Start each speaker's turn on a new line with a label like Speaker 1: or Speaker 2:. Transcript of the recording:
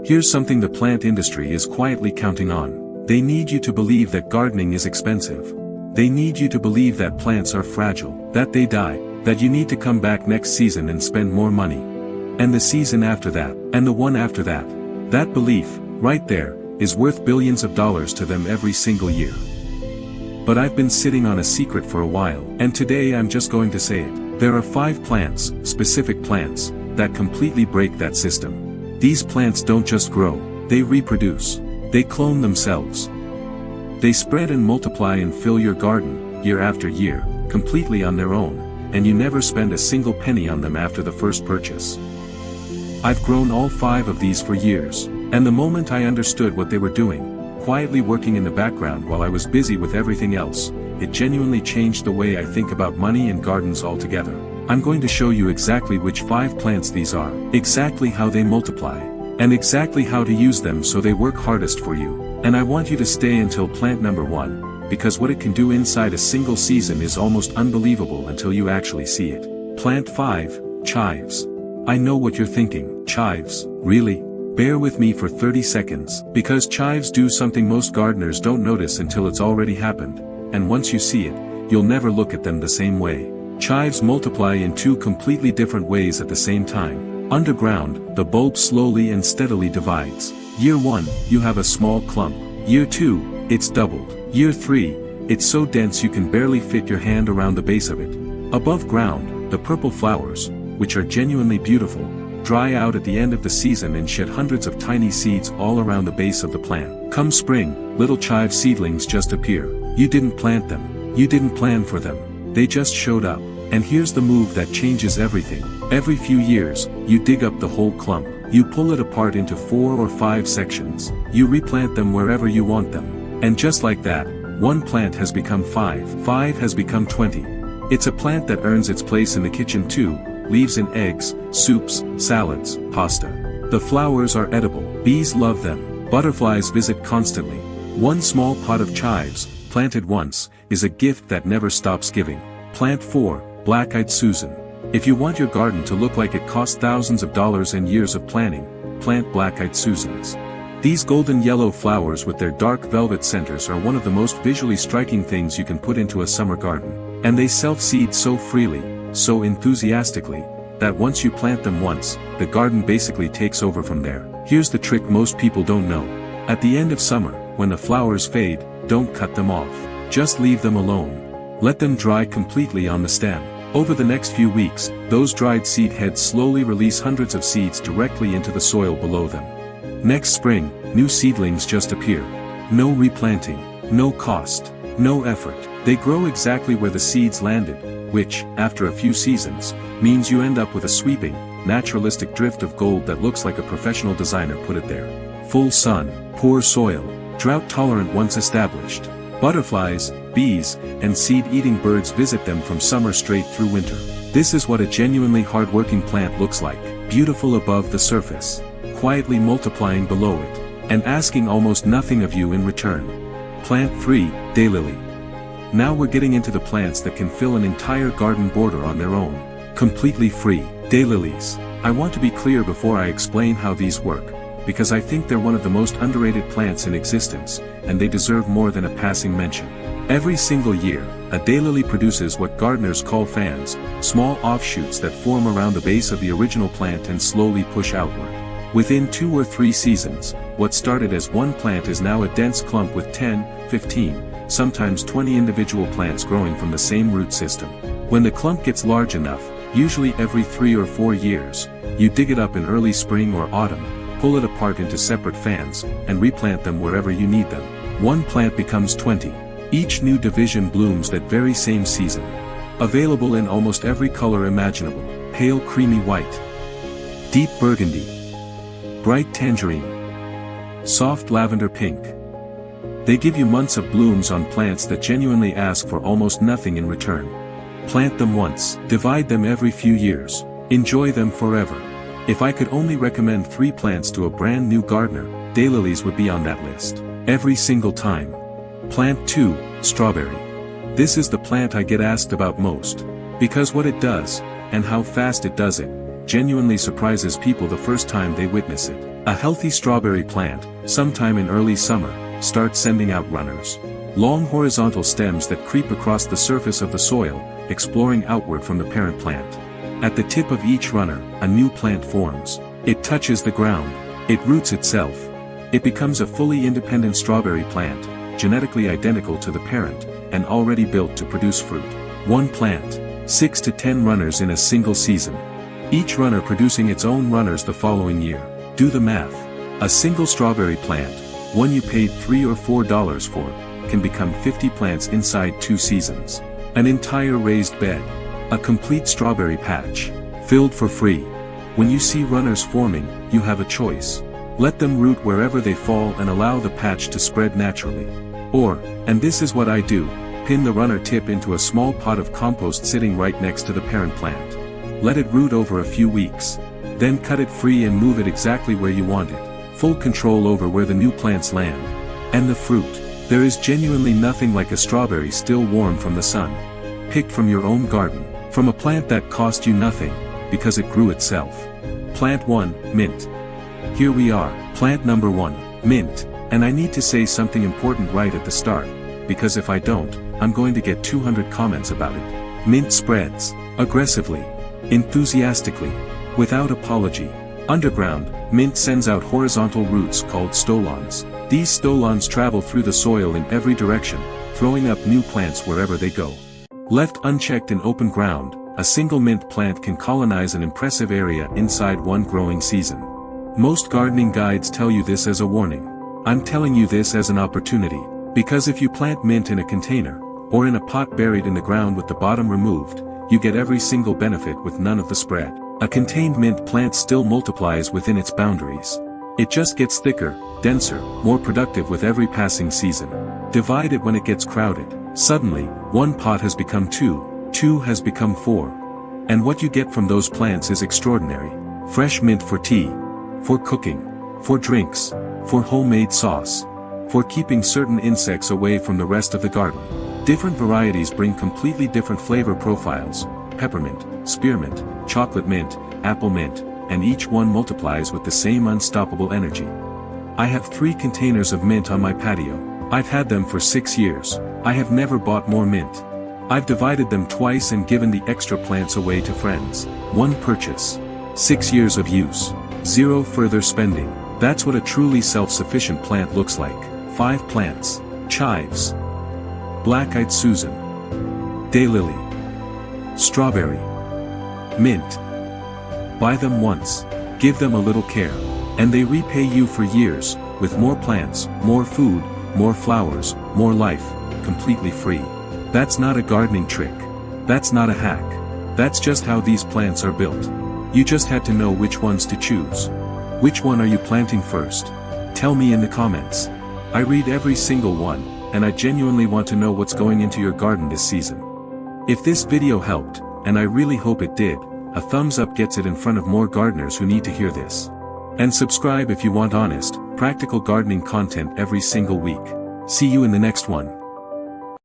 Speaker 1: Here's something the plant industry is quietly counting on. They need you to believe that gardening is expensive. They need you to believe that plants are fragile, that they die, that you need to come back next season and spend more money. And the season after that, and the one after that. That belief, right there, is worth billions of dollars to them every single year. But I've been sitting on a secret for a while, and today I'm just going to say it. There are 5 plants, specific plants, that completely break that system. These plants don't just grow, they reproduce. They clone themselves. They spread and multiply and fill your garden, year after year, completely on their own, and you never spend a single penny on them after the first purchase. I've grown all 5 of these for years, and the moment I understood what they were doing, quietly working in the background while I was busy with everything else, it genuinely changed the way I think about money and gardens altogether. I'm going to show you exactly which 5 plants these are, exactly how they multiply, and exactly how to use them so they work hardest for you. And I want you to stay until plant number 1, because what it can do inside a single season is almost unbelievable until you actually see it. Plant 5, chives. I know what you're thinking, chives, really? Bear with me for 30 seconds, because chives do something most gardeners don't notice until it's already happened, and once you see it, you'll never look at them the same way. Chives multiply in 2 completely different ways at the same time. Underground, the bulb slowly and steadily divides. Year 1, you have a small clump. Year 2, it's doubled. Year 3, it's so dense you can barely fit your hand around the base of it. Above ground, the purple flowers, which are genuinely beautiful, dry out at the end of the season and shed hundreds of tiny seeds all around the base of the plant. Come spring, little chive seedlings just appear. You didn't plant them. You didn't plan for them. They just showed up. And here's the move that changes everything. Every few years, you dig up the whole clump. You pull it apart into 4 or 5 sections. You replant them wherever you want them. And just like that, 1 plant has become 5. 5 has become 20. It's a plant that earns its place in the kitchen too, leaves in eggs, soups, salads, pasta. The flowers are edible. Bees love them. Butterflies visit constantly. 1 small pot of chives, planted once, is a gift that never stops giving. Plant 4, black-eyed Susan. If you want your garden to look like it cost thousands of dollars and years of planning, plant black-eyed Susans. These golden yellow flowers with their dark velvet centers are one of the most visually striking things you can put into a summer garden. And they self-seed so freely, so enthusiastically, that once you plant them once, the garden basically takes over from there. Here's the trick most people don't know. At the end of summer, when the flowers fade, don't cut them off. Just leave them alone. Let them dry completely on the stem. Over the next few weeks, those dried seed heads slowly release hundreds of seeds directly into the soil below them. Next spring, new seedlings just appear. No replanting, no cost, no effort. They grow exactly where the seeds landed, which, after a few seasons, means you end up with a sweeping, naturalistic drift of gold that looks like a professional designer put it there. Full sun, poor soil, drought-tolerant once established. Butterflies, bees, and seed-eating birds visit them from summer straight through winter. This is what a genuinely hard-working plant looks like, beautiful above the surface, quietly multiplying below it, and asking almost nothing of you in return. Plant 3, daylily. Now we're getting into the plants that can fill an entire garden border on their own, completely free. Daylilies. I want to be clear before I explain how these work, because I think they're one of the most underrated plants in existence, and they deserve more than a passing mention. Every single year, a daylily produces what gardeners call fans, small offshoots that form around the base of the original plant and slowly push outward. Within 2 or 3 seasons, what started as 1 plant is now a dense clump with 10, 15, sometimes 20 individual plants growing from the same root system. When the clump gets large enough, usually every 3 or 4 years, you dig it up in early spring or autumn, pull it apart into separate fans, and replant them wherever you need them. 1 plant becomes 20. Each new division blooms that very same season. Available in almost every color imaginable: pale creamy white, deep burgundy, bright tangerine, soft lavender pink. They give you months of blooms on plants that genuinely ask for almost nothing in return. Plant them once, divide them every few years, enjoy them forever. If I could only recommend 3 plants to a brand new gardener, daylilies would be on that list. Every single time. Plant 2, strawberry. This is the plant I get asked about most. Because what it does, and how fast it does it, genuinely surprises people the first time they witness it. A healthy strawberry plant, sometime in early summer, starts sending out runners. Long horizontal stems that creep across the surface of the soil, exploring outward from the parent plant. At the tip of each runner, a new plant forms. It touches the ground. It roots itself. It becomes a fully independent strawberry plant, genetically identical to the parent, and already built to produce fruit. One plant, 6 to 10 runners in a single season. Each runner producing its own runners the following year. Do the math. A single strawberry plant, one you paid $3 or $4 for, can become 50 plants inside 2 seasons. An entire raised bed. A complete strawberry patch. Filled for free. When you see runners forming, you have a choice. Let them root wherever they fall and allow the patch to spread naturally. Or, and this is what I do, pin the runner tip into a small pot of compost sitting right next to the parent plant. Let it root over a few weeks. Then cut it free and move it exactly where you want it. Full control over where the new plants land. And the fruit. There is genuinely nothing like a strawberry still warm from the sun. Picked from your own garden. From a plant that cost you nothing, because it grew itself. Plant 1, mint. Here we are, plant number 1, mint. And I need to say something important right at the start, because if I don't, I'm going to get 200 comments about it. Mint spreads. Aggressively. Enthusiastically. Without apology. Underground, mint sends out horizontal roots called stolons. These stolons travel through the soil in every direction, throwing up new plants wherever they go. Left unchecked in open ground, a single mint plant can colonize an impressive area inside one growing season. Most gardening guides tell you this as a warning. I'm telling you this as an opportunity, because if you plant mint in a container, or in a pot buried in the ground with the bottom removed, you get every single benefit with none of the spread. A contained mint plant still multiplies within its boundaries. It just gets thicker, denser, more productive with every passing season. Divide it when it gets crowded. Suddenly, one pot has become 2, 2 has become 4. And what you get from those plants is extraordinary. Fresh mint for tea, for cooking, for drinks, for homemade sauce, for keeping certain insects away from the rest of the garden. Different varieties bring completely different flavor profiles: peppermint, spearmint, chocolate mint, apple mint, and each one multiplies with the same unstoppable energy. I have 3 containers of mint on my patio. I've had them for 6 years. I have never bought more mint. I've divided them twice and given the extra plants away to friends. 1 purchase. 6 years of use. 0 further spending. That's what a truly self-sufficient plant looks like. 5 plants. Chives. Black-eyed Susan. Daylily. Strawberry. Mint. Buy them once. Give them a little care. And they repay you for years, with more plants, more food, more flowers, more life, completely free. That's not a gardening trick. That's not a hack. That's just how these plants are built. You just had to know which ones to choose. Which one are you planting first? Tell me in the comments. I read every single one, and I genuinely want to know what's going into your garden this season. If this video helped, and I really hope it did, a thumbs up gets it in front of more gardeners who need to hear this. And subscribe if you want honest, practical gardening content every single week. See you in the next one.